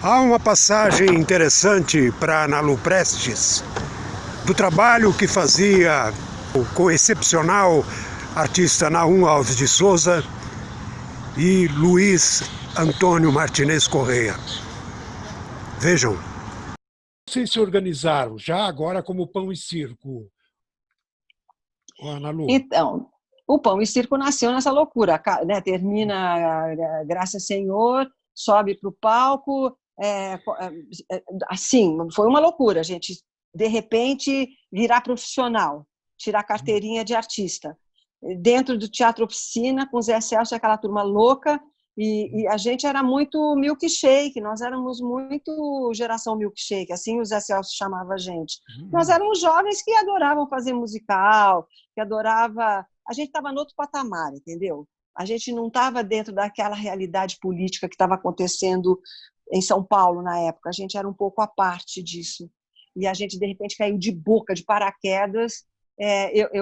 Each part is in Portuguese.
Há uma passagem interessante para Ana Lu Prestes, do trabalho que fazia com o excepcional artista Naum Alves de Souza e Luiz Antônio Martinez Correia. Vejam. Vocês se organizaram já agora como Pão e Circo, Ana Lu? Então, o Pão e Circo nasceu nessa loucura, né? Termina Graças Senhor, sobe para o palco, assim, foi uma loucura, gente. De repente, virar profissional, tirar carteirinha de artista. Dentro do Teatro Oficina, com o Zé Celso, aquela turma louca, e a gente era muito milkshake, nós éramos muito geração milkshake, assim o Zé Celso chamava a gente. Nós éramos jovens que adoravam fazer musical, que adorava... A gente estava no outro patamar, entendeu? A gente não estava dentro daquela realidade política que estava acontecendo em São Paulo na época, a gente era um pouco à parte disso. E a gente, de repente, caiu de boca, de paraquedas.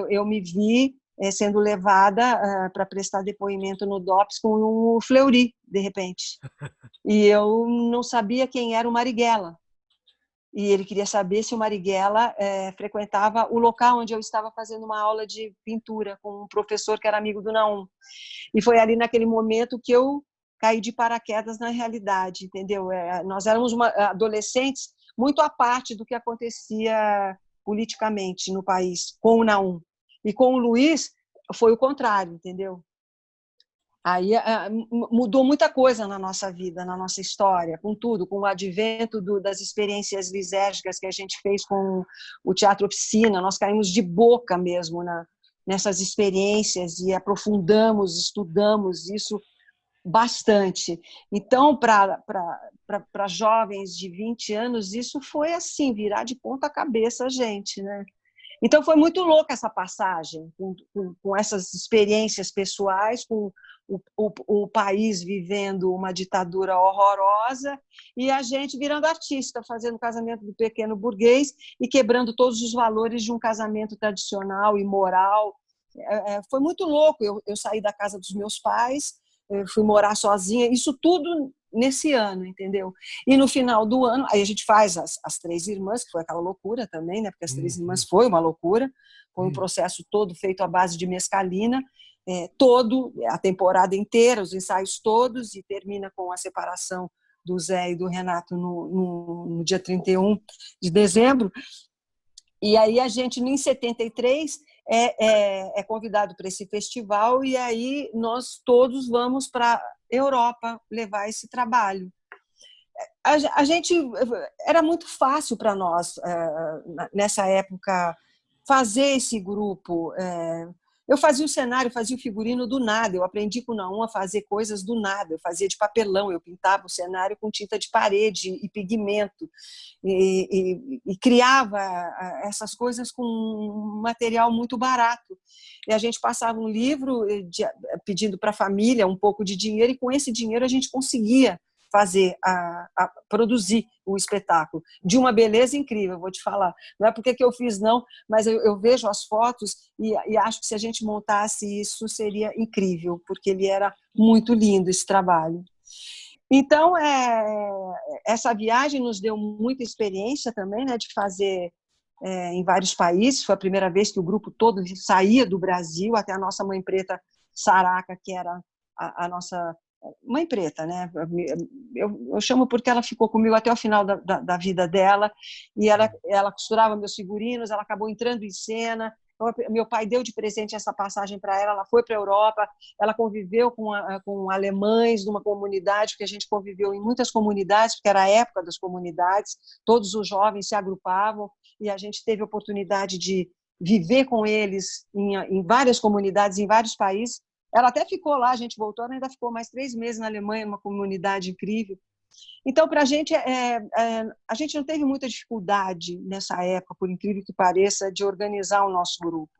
Eu me vi sendo levada para prestar depoimento no DOPS com o Fleury, de repente. E eu não sabia quem era o Marighella. E ele queria saber se o Marighella frequentava o local onde eu estava fazendo uma aula de pintura com um professor que era amigo do Naum. E foi ali naquele momento que eu caí de paraquedas na realidade, entendeu? Nós éramos adolescentes muito à parte do que acontecia politicamente no país, com o Naum. E com o Luiz foi o contrário, entendeu? Aí mudou muita coisa na nossa vida, na nossa história, com tudo, com o advento das experiências lisérgicas que a gente fez com o Teatro Oficina. Nós caímos de boca mesmo nessas experiências e aprofundamos, estudamos isso bastante. Então, para jovens de 20 anos, isso foi assim, virar de ponta cabeça a gente, né? Então, foi muito louca essa passagem, com essas experiências pessoais, com o país vivendo uma ditadura horrorosa e a gente virando artista, fazendo casamento do pequeno burguês e quebrando todos os valores de um casamento tradicional e moral. Foi muito louco. Eu saí da casa dos meus pais, fui morar sozinha, isso tudo nesse ano, entendeu? E no final do ano, aí a gente faz as Três Irmãs, que foi aquela loucura também, né? Porque as Três Irmãs foi uma loucura, foi um processo todo feito à base de mescalina, a temporada inteira, os ensaios todos, e termina com a separação do Zé e do Renato no dia 31 de dezembro. E aí a gente, em 73, é convidado para esse festival, e aí nós todos vamos para a Europa levar esse trabalho. A gente, era muito fácil para nós, nessa época, fazer esse grupo. Eu fazia o cenário, fazia o figurino do nada, eu aprendi com o Naum a fazer coisas do nada, eu fazia de papelão, eu pintava o cenário com tinta de parede e pigmento, e criava essas coisas com um material muito barato. E a gente passava um livro pedindo para a família um pouco de dinheiro, e com esse dinheiro a gente conseguia fazer, produzir o espetáculo, de uma beleza incrível, vou te falar. Não é porque que eu fiz, não, mas eu vejo as fotos e acho que se a gente montasse isso seria incrível, porque ele era muito lindo, esse trabalho. Então, essa viagem nos deu muita experiência também, né, de fazer em vários países. Foi a primeira vez que o grupo todo saía do Brasil, até a nossa mãe preta, Saraca, que era a nossa mãe preta, né? Eu chamo porque ela ficou comigo até o final da vida dela, e ela costurava meus figurinos, ela acabou entrando em cena. Meu pai deu de presente essa passagem para ela foi para a Europa, ela conviveu com alemães numa comunidade, porque a gente conviveu em muitas comunidades, porque era a época das comunidades, todos os jovens se agrupavam, e a gente teve a oportunidade de viver com eles em várias comunidades, em vários países. Ela até ficou lá, a gente voltou, ela ainda ficou mais 3 meses na Alemanha, uma comunidade incrível. Então, para a gente não teve muita dificuldade nessa época, por incrível que pareça, de organizar o nosso grupo.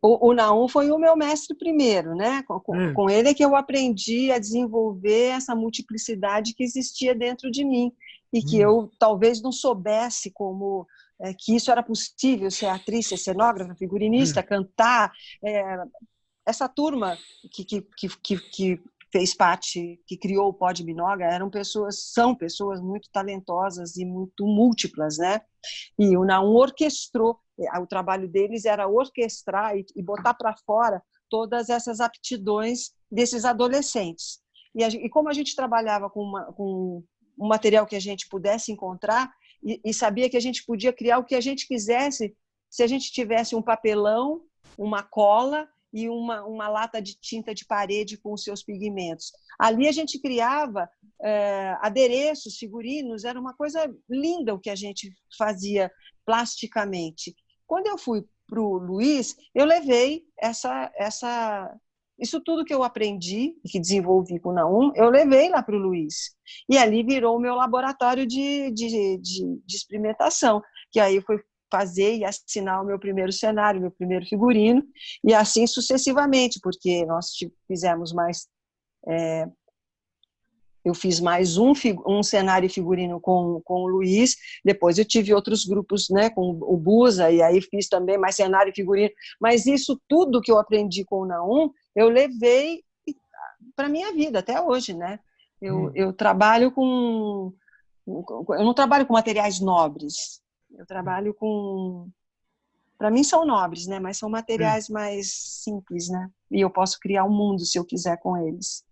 O Naum foi o meu mestre primeiro, né? Com ele é que eu aprendi a desenvolver essa multiplicidade que existia dentro de mim e que eu talvez não soubesse como que isso era possível, ser atriz, ser cenógrafa, figurinista, cantar. Essa turma que fez parte, que criou o Pó de Minoga, são pessoas muito talentosas e muito múltiplas, né? E o Naum orquestrou, o trabalho deles era orquestrar e botar para fora todas essas aptidões desses adolescentes. E como a gente trabalhava com um material que a gente pudesse encontrar e sabia que a gente podia criar o que a gente quisesse, se a gente tivesse um papelão, uma cola e uma lata de tinta de parede com os seus pigmentos. Ali a gente criava adereços, figurinos, era uma coisa linda o que a gente fazia plasticamente. Quando eu fui para o Luiz, eu levei isso tudo que eu aprendi e que desenvolvi com o Naum, eu levei lá para o Luiz. E ali virou o meu laboratório de experimentação, que aí foi fazer e assinar o meu primeiro cenário, meu primeiro figurino, e assim sucessivamente, porque nós fizemos mais... eu fiz mais um cenário e figurino com o Luiz, depois eu tive outros grupos, né, com o Busa, e aí fiz também mais cenário e figurino, mas isso tudo que eu aprendi com o Naum, eu levei para a minha vida, até hoje, né? Eu trabalho eu não trabalho com materiais nobres, eu trabalho com... Para mim são nobres, né? Mas são materiais mais simples, né? E eu posso criar um mundo se eu quiser com eles.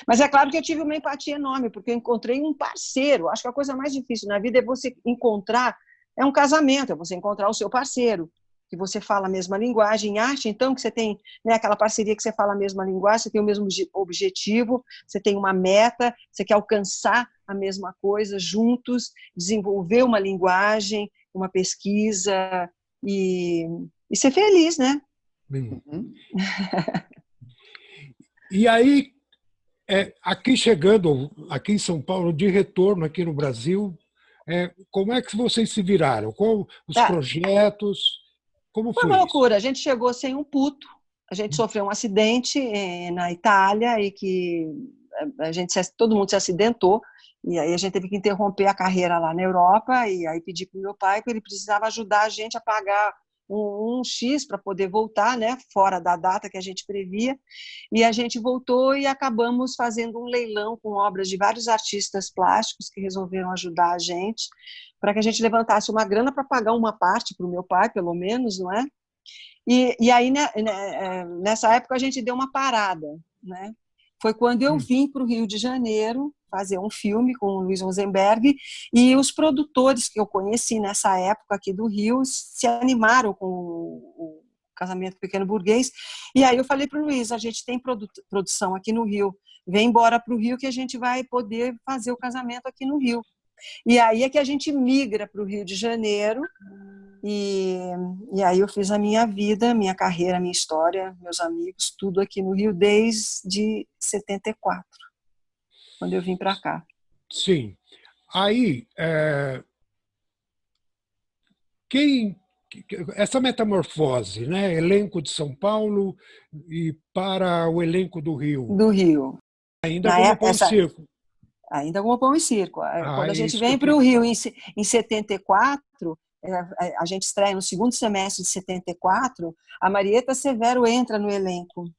Mas é claro que eu tive uma empatia enorme, porque eu encontrei um parceiro. Acho que a coisa mais difícil na vida é você encontrar, é um casamento, é você encontrar o seu parceiro, que você fala a mesma linguagem. Em arte, então, que você tem, né, aquela parceria que você fala a mesma linguagem, você tem o mesmo objetivo, você tem uma meta, você quer alcançar a mesma coisa juntos, desenvolver uma linguagem, uma pesquisa e ser feliz, né? E aí, aqui chegando, aqui em São Paulo, de retorno aqui no Brasil, como é que vocês se viraram? Qual os projetos? Como Foi uma foi isso? loucura. A gente chegou sem um puto. A gente sofreu um acidente na Itália e que todo mundo se acidentou. E aí a gente teve que interromper a carreira lá na Europa e aí pedi para o meu pai que ele precisava ajudar a gente a pagar um X para poder voltar, né, fora da data que a gente previa. E a gente voltou e acabamos fazendo um leilão com obras de vários artistas plásticos que resolveram ajudar a gente para que a gente levantasse uma grana para pagar uma parte para o meu pai, pelo menos, não é? E aí, né, nessa época, a gente deu uma parada, né? Foi quando eu vim para o Rio de Janeiro fazer um filme com o Luiz Rosenberg e os produtores que eu conheci nessa época aqui do Rio se animaram com o Casamento Pequeno Burguês. E aí eu falei para o Luiz, a gente tem produção aqui no Rio, vem embora para o Rio que a gente vai poder fazer o casamento aqui no Rio. E aí é que a gente migra para o Rio de Janeiro e aí eu fiz a minha vida, minha carreira, minha história, meus amigos, tudo aqui no Rio desde 74, quando eu vim para cá. Sim. Aí, essa metamorfose, né? Elenco de São Paulo e para o elenco do Rio, Do Rio. ainda como pão e circo. Ainda como pão e circo. Quando a gente vem para o Rio em 74, a gente estreia no segundo semestre de 74, a Marieta Severo entra no elenco,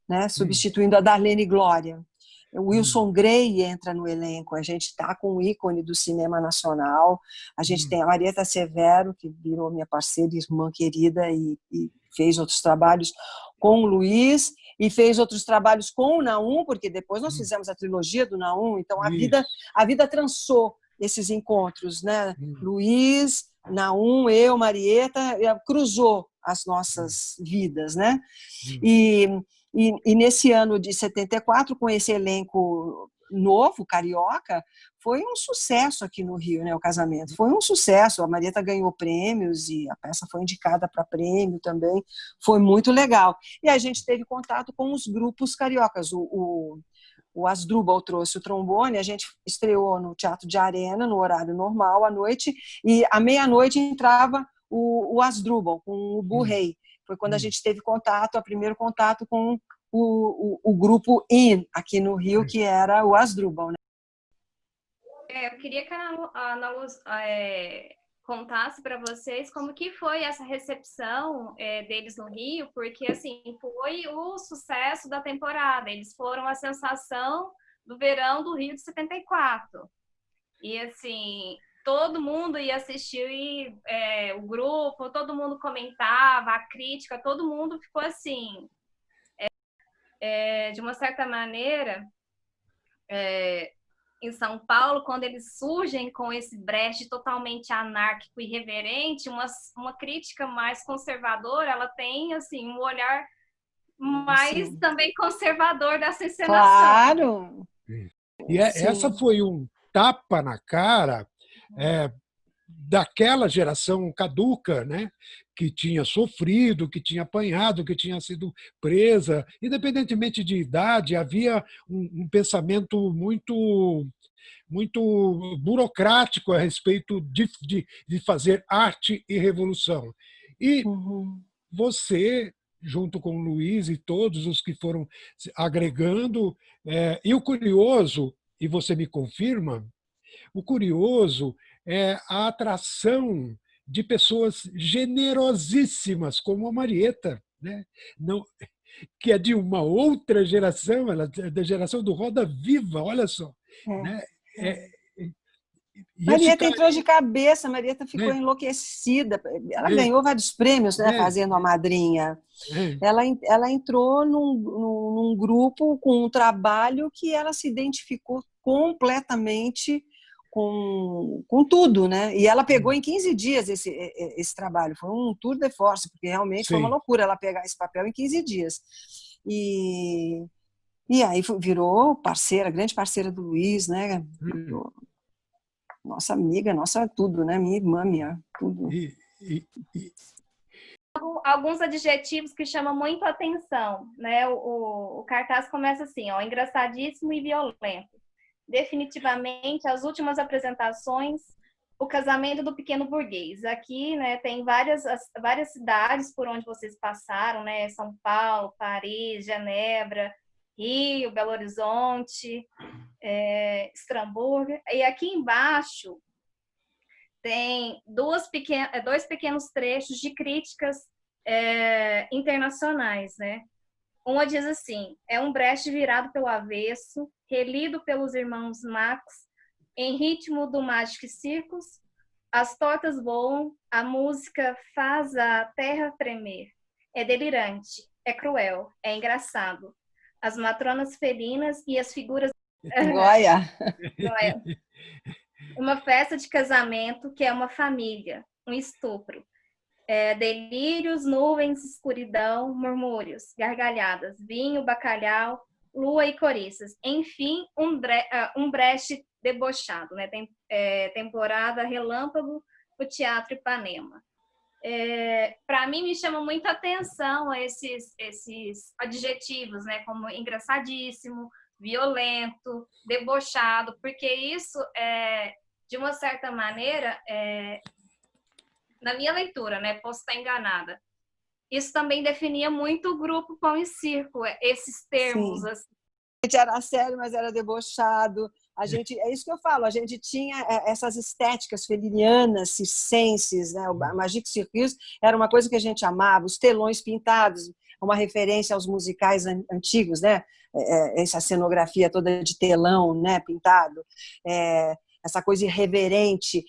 né, substituindo a Darlene Glória. O Wilson Grey entra no elenco, a gente está com um ícone do cinema nacional, a gente tem a Marieta Severo, que virou minha parceira e irmã querida e fez outros trabalhos com o Luiz, e fez outros trabalhos com o Naum, porque depois nós fizemos a trilogia do Naum, então a vida trançou esses encontros, né? Luiz, Naum, eu, Marieta, cruzou as nossas vidas, né? E nesse ano de 74, com esse elenco novo, carioca, foi um sucesso aqui no Rio, né, o casamento. Foi um sucesso, a Marieta ganhou prêmios e a peça foi indicada para prêmio também, foi muito legal. E a gente teve contato com os grupos cariocas, o Asdrubal trouxe o trombone, a gente estreou no Teatro de Arena, no horário normal, à noite, e à meia-noite entrava o Asdrubal, com o Burrei. Foi quando a gente teve contato, o primeiro contato com o grupo IN, aqui no Rio, que era o Asdrubal, né? Eu queria que a Ana Luz contasse para vocês como que foi essa recepção deles no Rio, porque assim foi o sucesso da temporada. Eles foram a sensação do verão do Rio de 74. E assim, todo mundo ia assistir o grupo, todo mundo comentava, a crítica, todo mundo ficou assim, de uma certa maneira, em São Paulo, quando eles surgem com esse Brecht totalmente anárquico e irreverente, uma crítica mais conservadora, ela tem assim um olhar mais Sim. também conservador dessa encenação. Claro! E essa foi um tapa na cara daquela geração caduca, né? Que tinha sofrido, que tinha apanhado, que tinha sido presa. Independentemente de idade, havia um pensamento muito burocrático a respeito de fazer arte e revolução. E você, junto com o Luiz e todos os que foram agregando, e o curioso, e você me confirma, o curioso é a atração de pessoas generosíssimas, como a Marieta, né? Não, que é de uma outra geração, ela é da geração do Roda Viva, olha só. Né? Marieta entrou de cabeça, Marieta ficou né? enlouquecida. Ela ganhou vários prêmios, né, fazendo a madrinha. Ela entrou num grupo com um trabalho que ela se identificou completamente com tudo, né? E ela pegou em 15 dias esse trabalho. Foi um tour de force, porque realmente foi uma loucura ela pegar esse papel em 15 dias. E aí virou parceira, grande parceira do Luiz, né? Nossa amiga, nossa tudo, né? Minha irmã, minha tudo. Alguns adjetivos que chamam muito a atenção, né? O cartaz começa assim, ó, engraçadíssimo e violento. Definitivamente, as últimas apresentações, o casamento do pequeno burguês. Aqui, né, tem várias cidades por onde vocês passaram, né? São Paulo, Paris, Genebra, Rio, Belo Horizonte, Estrasburgo. E aqui embaixo tem dois pequenos trechos de críticas internacionais, né? Uma diz assim: é um Brecht virado pelo avesso, relido pelos irmãos Max, em ritmo do Magic Circus, as tortas voam, a música faz a terra tremer. É delirante, é cruel, é engraçado. As matronas felinas e as figuras... Goia! Uma festa de casamento que é uma família, um estupro. Delírios, nuvens, escuridão, murmúrios, gargalhadas, vinho, bacalhau, lua e coriças. Enfim, um Brecht debochado, né? Temporada Relâmpago, o Teatro Ipanema. Para mim, me chama muita atenção esses adjetivos, né? Como engraçadíssimo, violento, debochado, porque isso, de uma certa maneira, na minha leitura, né, posso estar enganada, isso também definia muito o grupo Pão e Circo, esses termos. Assim. A gente era sério, mas era debochado. É isso que eu falo, a gente tinha essas estéticas felinianas, circenses, né? O Magic Circus era uma coisa que a gente amava, os telões pintados, uma referência aos musicais antigos, né? Essa cenografia toda de telão, né? Pintado. Essa coisa irreverente,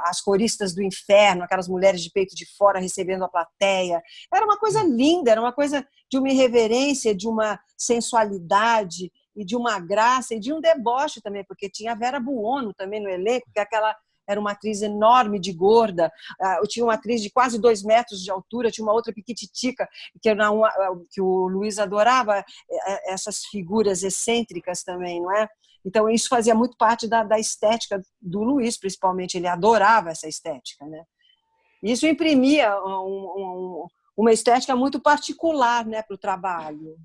as coristas do inferno, aquelas mulheres de peito de fora recebendo a plateia. Era uma coisa linda, era uma coisa de uma irreverência, de uma sensualidade e de uma graça e de um deboche também, porque tinha a Vera Buono também no elenco, que era uma atriz enorme de gorda, eu tinha uma atriz de quase 2 metros de altura, tinha uma outra piquititica, que o Luiz adorava, essas figuras excêntricas também, não é? Então, isso fazia muito parte da estética do Luiz, principalmente. Ele adorava essa estética, né? Isso imprimia uma estética muito particular, né, para o trabalho.